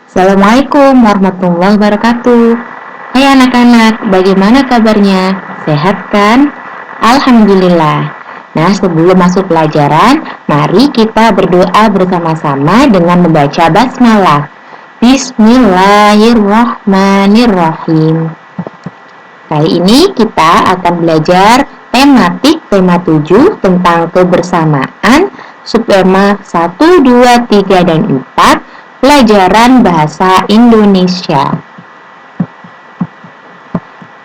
Assalamualaikum warahmatullahi wabarakatuh. Hai anak-anak, bagaimana kabarnya? Sehat kan? Alhamdulillah. Nah, sebelum masuk pelajaran, mari kita berdoa bersama-sama dengan membaca basmalah. Bismillahirrahmanirrahim. Kali ini kita akan belajar tematik tema 7 tentang kebersamaan, subtema 1, 2, 3, dan 4, pelajaran bahasa Indonesia.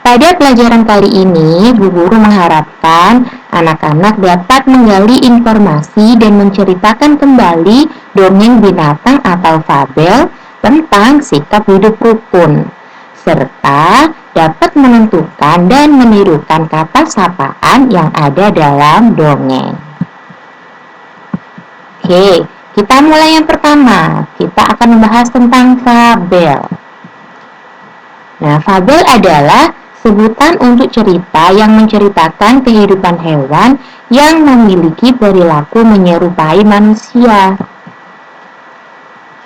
Pada pelajaran kali ini, Bu Guru mengharapkan anak-anak dapat menggali informasi dan menceritakan kembali dongeng binatang atau fabel tentang sikap hidup rukun, serta dapat menentukan dan menirukan kata sapaan yang ada dalam dongeng. Oke, kita mulai yang pertama. Kita akan membahas tentang fabel. Nah, fabel adalah sebutan untuk cerita yang menceritakan kehidupan hewan yang memiliki perilaku menyerupai manusia.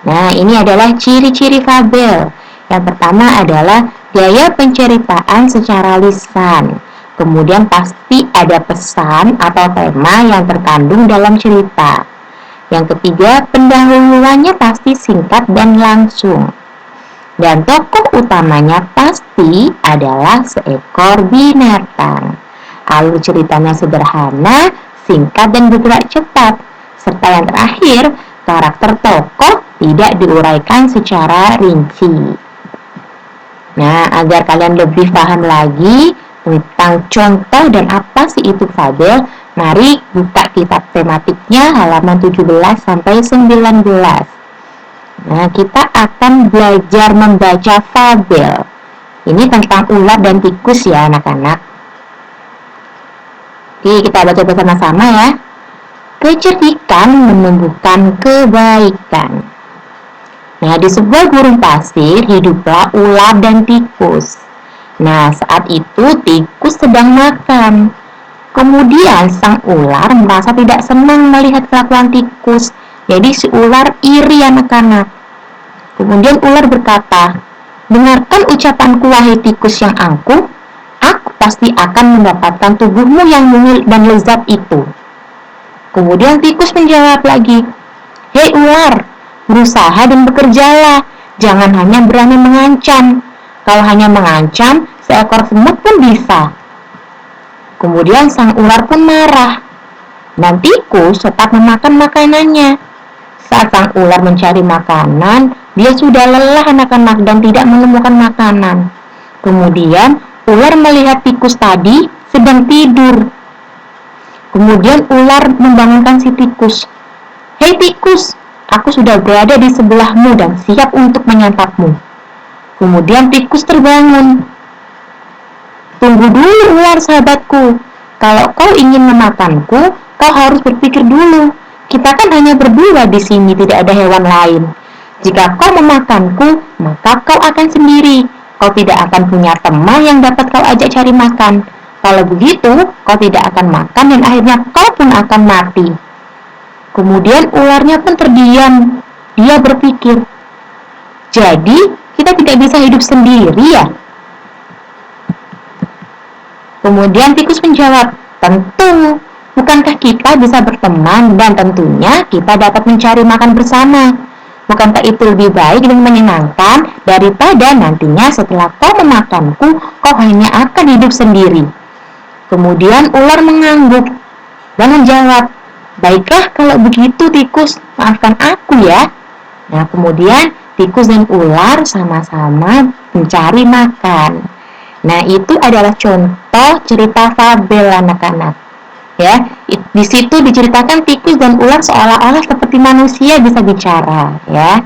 Nah, ini adalah ciri-ciri fabel. Yang pertama adalah gaya penceritaan secara lisan. Kemudian pasti ada pesan atau tema yang terkandung dalam cerita. Yang ketiga, pendahuluannya pasti singkat dan langsung. Dan tokoh utamanya pasti adalah seekor binatang. Alur ceritanya sederhana, singkat, dan bergerak cepat. Serta yang terakhir, karakter tokoh tidak diuraikan secara rinci. Nah, agar kalian lebih paham lagi tentang contoh dan apa sih itu fabel, mari buka kitab tematiknya halaman 17 sampai 19. Nah, kita akan belajar membaca fabel. Ini tentang ular dan tikus ya anak-anak. Oke, kita baca bersama-sama ya. Kecerdikan menumbuhkan kebaikan. Nah, di sebuah gurun pasir hiduplah ular dan tikus. Nah, saat itu tikus sedang makan. Kemudian sang ular merasa tidak senang melihat kelakuan tikus. Jadi si ular iri anak-anak. Kemudian ular berkata, "Dengarkan ucapanku wahai tikus yang angkuh, aku pasti akan mendapatkan tubuhmu yang mungil dan lezat itu." Kemudian tikus menjawab lagi, "Hei ular, berusaha dan bekerjalah, jangan hanya berani mengancam. Kalau hanya mengancam, seekor semut pun bisa." Kemudian sang ular pun marah, dan tikus tetap memakan makanannya. Saat sang ular mencari makanan, dia sudah lelah anak-anak dan tidak menemukan makanan. Kemudian ular melihat tikus tadi sedang tidur. Kemudian ular membangunkan si tikus. "Hei tikus, aku sudah berada di sebelahmu dan siap untuk menyantapmu." Kemudian tikus terbangun. "Tunggu dulu ular sahabatku, kalau kau ingin memakanku, kau harus berpikir dulu. Kita kan hanya berdua di sini, tidak ada hewan lain. Jika kau memakanku, maka kau akan sendiri. Kau tidak akan punya teman yang dapat kau ajak cari makan. Kalau begitu, kau tidak akan makan dan akhirnya kau pun akan mati." Kemudian ularnya pun terdiam. Dia berpikir, "Jadi kita tidak bisa hidup sendiri ya?" Kemudian tikus menjawab, "Tentu, bukankah kita bisa berteman dan tentunya kita dapat mencari makan bersama? Bukankah itu lebih baik dan menyenangkan daripada nantinya setelah kau memakanku, kau hanya akan hidup sendiri?" Kemudian ular mengangguk dan menjawab, "Baiklah kalau begitu tikus, maafkan aku ya." Nah, kemudian tikus dan ular sama-sama mencari makan. Nah, itu adalah contoh cerita fabel anak-anak. Ya, di situ diceritakan tikus dan ular seolah-olah seperti manusia bisa bicara, ya.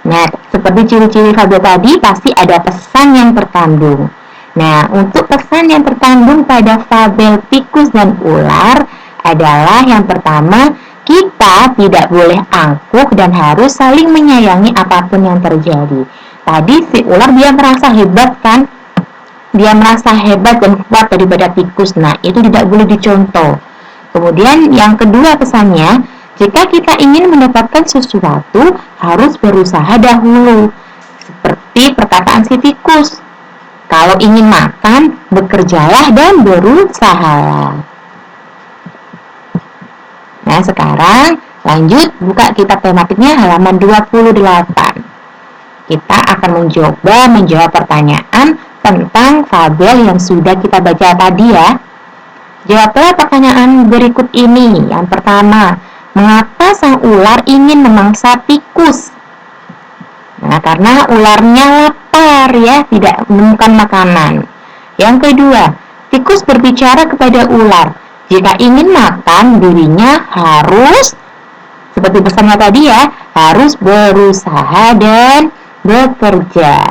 Nah, seperti ciri-ciri fabel tadi pasti ada pesan yang terkandung. Nah, untuk pesan yang terkandung pada fabel tikus dan ular adalah yang pertama, kita tidak boleh angkuh dan harus saling menyayangi apapun yang terjadi. Tadi si ular dia merasa hebat kan? Dia merasa hebat dan kuat daripada tikus. Nah, itu tidak boleh dicontoh. Kemudian yang kedua pesannya, jika kita ingin mendapatkan sesuatu, harus berusaha dahulu. Seperti perkataan si tikus, kalau ingin makan, bekerjalah dan berusahalah. Nah, sekarang lanjut buka kitab tematiknya halaman 28. Kita akan mencoba menjawab pertanyaan tentang fabel yang sudah kita baca tadi ya. Jawablah pertanyaan berikut ini. Yang pertama, mengapa sang ular ingin memangsa tikus? Nah, karena ularnya lapar ya, tidak menemukan makanan. Yang kedua, tikus berbicara kepada ular. Jika ingin makan, dirinya harus, seperti pesannya tadi ya, harus berusaha dan bekerja.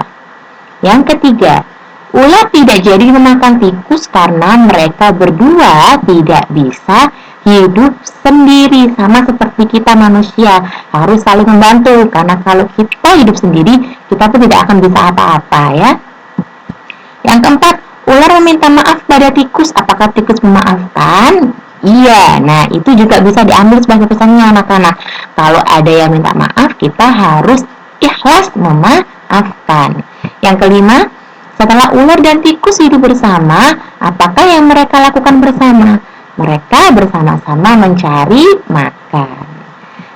Yang ketiga, ular tidak jadi memakan tikus karena mereka berdua tidak bisa hidup sendiri, sama seperti kita manusia harus saling membantu, karena kalau kita hidup sendiri kita pun tidak akan bisa apa-apa ya. Yang keempat, ular meminta maaf pada tikus. Apakah tikus memaafkan? Iya, nah itu juga bisa diambil sebagai pesannya anak-anak. Kalau ada yang minta maaf, kita harus ikhlas memaafkan. Yang kelima, setelah ular dan tikus hidup bersama, apakah yang mereka lakukan bersama? Mereka bersama-sama mencari makan.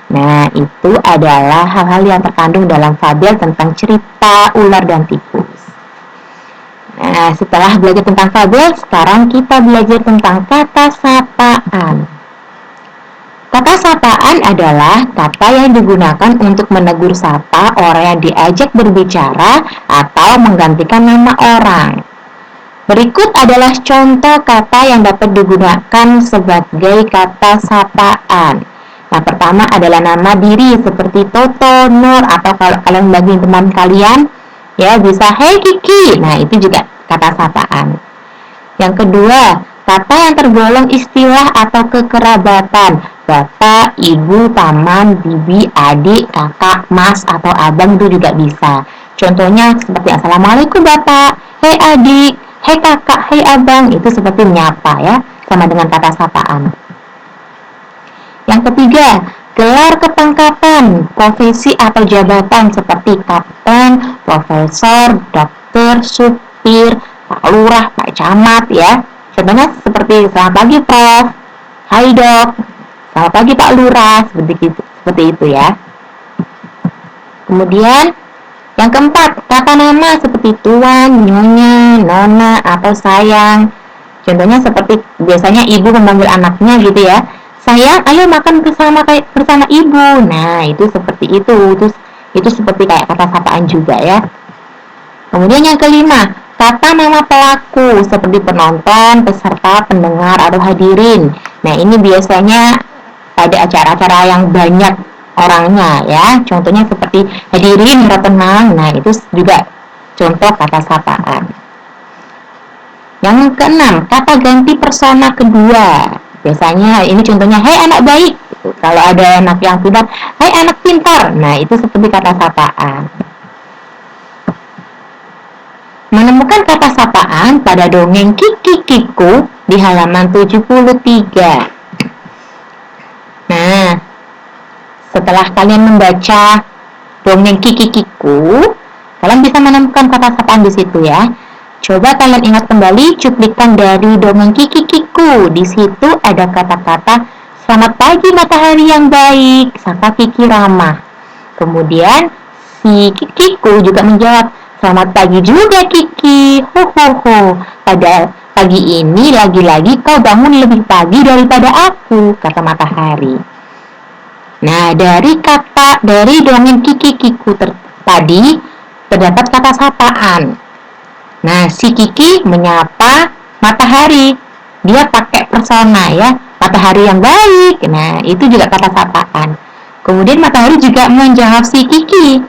Nah, itu adalah hal-hal yang terkandung dalam fabel tentang cerita ular dan tikus. Nah, setelah belajar tentang fabel, sekarang kita belajar tentang kata sapaan. Kata sapaan adalah kata yang digunakan untuk menegur sapa orang yang diajak berbicara atau menggantikan nama orang. Berikut adalah contoh kata yang dapat digunakan sebagai kata sapaan. Nah, pertama adalah nama diri seperti Toto, Nur, atau kalau kalian bagi teman kalian, ya bisa Hey Kiki. Nah, itu juga kata sapaan. Yang kedua, kata yang tergolong istilah atau kekerabatan. Bapak, ibu, paman, bibi, adik, kakak, mas, atau abang itu juga bisa. Contohnya seperti Assalamualaikum Bapak, Hey adik, Hei kakak, hei abang, itu seperti menyapa ya, sama dengan kata sapaan. Yang ketiga, gelar kepangkatan, profesi atau jabatan seperti kapten, profesor, dokter, supir, pak lurah, pak camat ya. Contohnya seperti selamat pagi Prof, hai dok, selamat pagi Pak Lurah, seperti itu ya. Kemudian yang keempat, kata nama seperti tuan, nyonya, nona, atau sayang. Contohnya seperti biasanya ibu memanggil anaknya gitu ya. Sayang, ayo makan bersama ibu. Nah, itu seperti itu. Itu seperti kayak kata sapaan juga ya. Kemudian yang kelima, kata nama pelaku seperti penonton, peserta, pendengar, atau hadirin. Nah, ini biasanya pada acara-acara yang banyak orangnya ya, contohnya seperti hadirin para tenang. Nah, itu juga contoh kata sapaan. Yang keenam, kata ganti persona kedua. Biasanya ini contohnya hei anak baik. Kalau ada anak yang pintar, hei anak pintar. Nah, itu seperti kata sapaan. Menemukan kata sapaan pada dongeng Kiki Kiku di halaman 73. Nah, setelah kalian membaca dongeng Kiki Kiku, kalian bisa menemukan kata sapaan di situ ya. Coba kalian ingat kembali cuplikan dari dongeng Kiki Kiku. Di situ ada kata-kata selamat pagi matahari yang baik, sapa Kiki ramah. Kemudian si Kikiku juga menjawab, selamat pagi juga Kiki, ho ho ho. Pada pagi ini lagi-lagi kau bangun lebih pagi daripada aku, kata matahari. Nah, dari dongeng Kiki Kiku tadi terdapat kata sapaan. Nah, si Kiki menyapa matahari. Dia pakai persona ya, matahari yang baik. Nah, itu juga kata sapaan. Kemudian matahari juga menjawab si Kiki,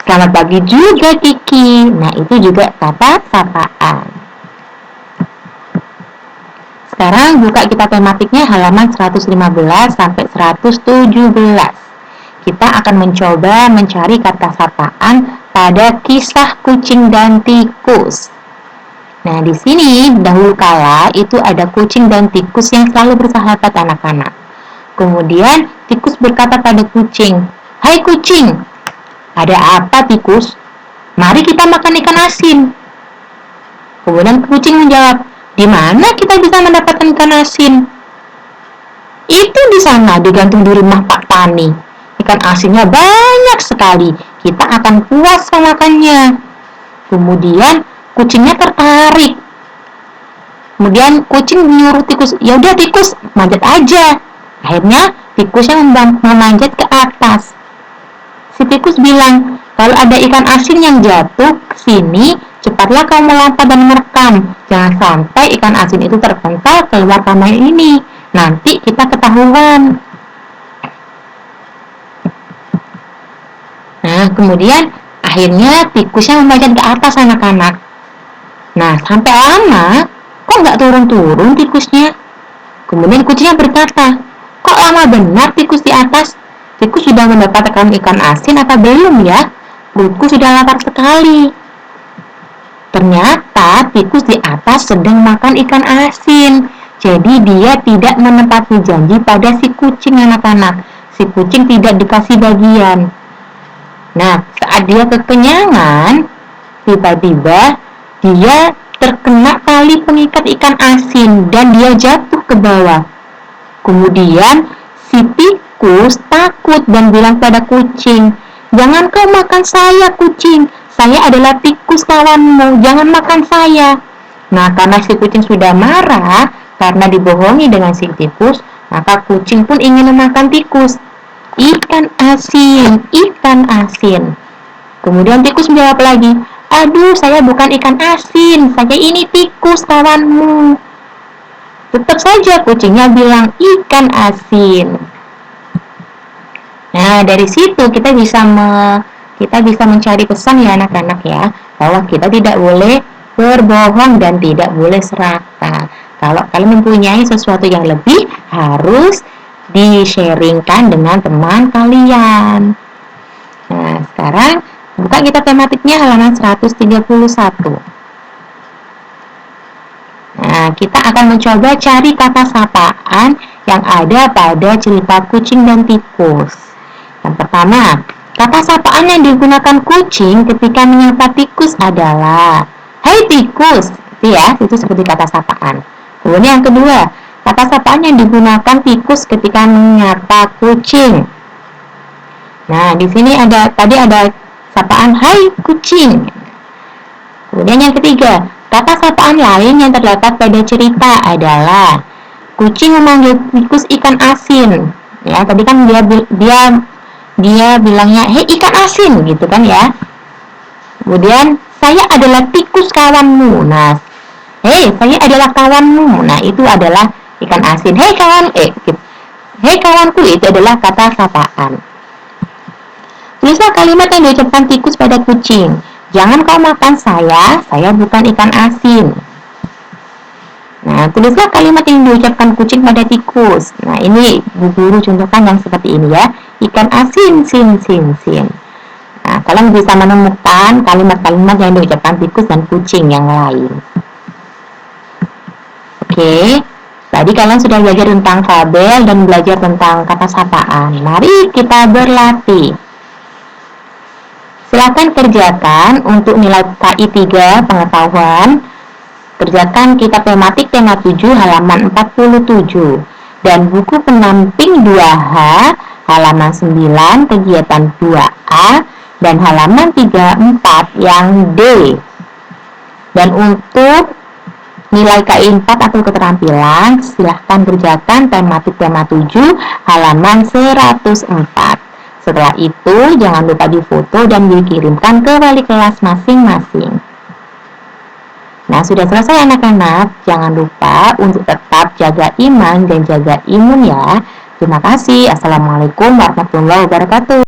selamat pagi juga Kiki. Nah, itu juga kata sapaan. Sekarang buka kitab tematiknya halaman 115 sampai 117. Kita akan mencoba mencari kata sapaan pada kisah kucing dan tikus. Nah, di sini dahulu kala itu ada kucing dan tikus yang selalu bersahabat anak-anak. Kemudian tikus berkata pada kucing, "Hai kucing, ada apa tikus?" Mari kita makan ikan asin. Kemudian kucing menjawab, di mana kita bisa mendapatkan ikan asin? Itu di sana, digantung di rumah Pak Tani. Ikan asinnya banyak sekali. Kita akan puas memakannya. Kemudian kucingnya tertarik. Kemudian kucing menyuruh tikus, ya udah tikus, manjat aja. Akhirnya tikusnya memanjat ke atas. Si tikus bilang, kalau ada ikan asin yang jatuh ke sini, cepatlah kau melompat dan merekam. Jangan sampai ikan asin itu terpental keluar kamar ini. Nanti kita ketahuan. Nah, kemudian akhirnya tikusnya memanjat ke atas anak-anak. Nah, sampai lama, kok nggak turun-turun tikusnya? Kemudian kucingnya berkata, kok lama benar tikus di atas? Tikus sudah mendapatkan ikan asin apa belum ya? Perutku sudah lapar sekali. Ternyata tikus di atas sedang makan ikan asin. Jadi dia tidak menepati janji pada si kucing anak-anak. Si kucing tidak dikasih bagian. Nah, saat dia kekenyangan, tiba-tiba dia terkena tali pengikat ikan asin dan dia jatuh ke bawah. Kemudian si tikus takut dan bilang pada kucing, jangan kau makan saya kucing, saya adalah tikus kawanmu, jangan makan saya. Nah, karena si kucing sudah marah karena dibohongi dengan si tikus, maka kucing pun ingin memakan tikus. Ikan asin, ikan asin. Kemudian tikus menjawab lagi, aduh saya bukan ikan asin, saya ini tikus kawanmu. Tetap saja kucingnya bilang ikan asin. Nah, dari situ kita bisa mencari pesan ya anak-anak ya, bahwa kita tidak boleh berbohong dan tidak boleh serakah. Kalau kalian mempunyai sesuatu yang lebih, harus di-sharingkan dengan teman kalian. Nah, sekarang buka kita tematiknya halaman 131. Nah, kita akan mencoba cari kata sapaan yang ada pada cerita kucing dan tikus. Yang pertama, kata sapaan yang digunakan kucing ketika menyapa tikus adalah hai tikus, itu seperti kata sapaan. Kemudian yang kedua, kata sapaan yang digunakan tikus ketika menyapa kucing. Nah, di sini ada sapaan hai kucing. Kemudian yang ketiga, kata sapaan lain yang terdapat pada cerita adalah kucing memanggil tikus ikan asin. Ya, tadi kan dia bilangnya, "Hei ikan asin," gitu kan ya. Kemudian, saya adalah tikus kawanmu. Nah, hei, saya adalah kawanmu. Nah, itu adalah ikan asin. Hei kawanku, itu adalah kata sapaan. Tulislah kalimat yang diucapkan tikus pada kucing. Jangan kau makan saya bukan ikan asin. Nah, tulislah kalimat yang diucapkan kucing pada tikus. Nah, ini Bu Guru contohkan yang seperti ini ya. Ikan asin, sin. Nah, kalian bisa menemukan kalimat-kalimat yang diucapkan tikus dan kucing yang lain. Oke, tadi kalian sudah belajar tentang fabel dan belajar tentang kata sapaan. Mari kita berlatih. Silakan kerjakan untuk nilai KI 3 pengetahuan. Kerjakan kitab tematik tema 7 halaman 47 dan buku pendamping 2H halaman 9 kegiatan 2A dan halaman 34 yang D. Dan untuk nilai KI 4 atau keterampilan, silahkan kerjakan tematik tema 7 halaman 104. Setelah itu, jangan lupa difoto dan dikirimkan ke wali kelas masing-masing. Nah, sudah selesai anak-anak. Jangan lupa untuk tetap jaga iman dan jaga imun ya. Terima kasih. Assalamualaikum warahmatullahi wabarakatuh.